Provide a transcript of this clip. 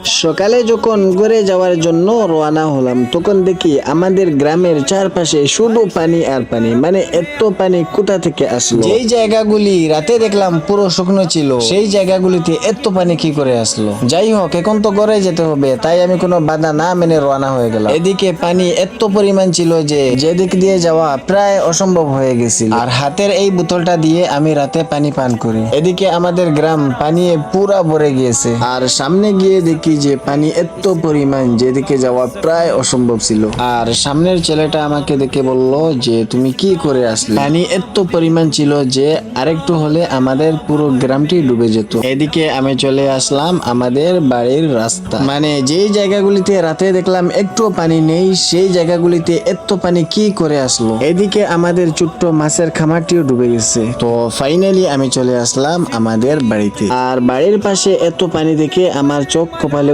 সকালে যখন ঘুরে যাওয়ার জন্য রওনা হলাম তখন দেখি আমাদের গ্রামের চারপাশে শুধু পানি আর পানি, মানে এত পানি কোথা থেকে আসলো। যেই জায়গাগুলি রাতে দেখলাম পুরো শুকনো ছিল সেই জায়গাগুলিতে এত পানি কি করে আসলো। যাই হোক, এখন তো ঘরে যেতে হবে, তাই আমি কোনো বাধা না মেনে রওনা হয়ে গেলাম। এদিকে পানি এত পরিমাণ ছিল যে যেদিক দিয়ে যাওয়া প্রায় অসম্ভব হয়ে গেছিল। আর হাতের এই বোতলটা দিয়ে আমি রাতে পানি পান করি। এদিকে আমাদের গ্রাম পানি পুরা ভরে গিয়েছে, আর সামনে গিয়ে দেখি যে পানি এত পরিমাণ যেদিকে যাওয়া প্রায় অসম্ভব ছিল। আর সামনের ছেলেটা আমাকে দেখে বলল যে তুমি কি করে আসলে। পানি এত পরিমাণ ছিল যে আরেকটু হলে আমাদের পুরো গ্রামটি ডুবে যেত। এদিকে আমি চলে আসলাম আমাদের বাড়ির রাস্তা, মানে যেই জায়গাগুলিতে রাতে দেখলাম একটু পানি নেই সেই জায়গাগুলিতে এত পানি কি করে আসলো। এদিকে আমাদের ছোট্ট মাছের খামারটিও ডুবে গেছে। তো ফাইনালি আমি চলে আসলাম আমাদের বাড়িতে। আর বাড়ির পাশে এত পানি দেখে আমার চোখ কপালে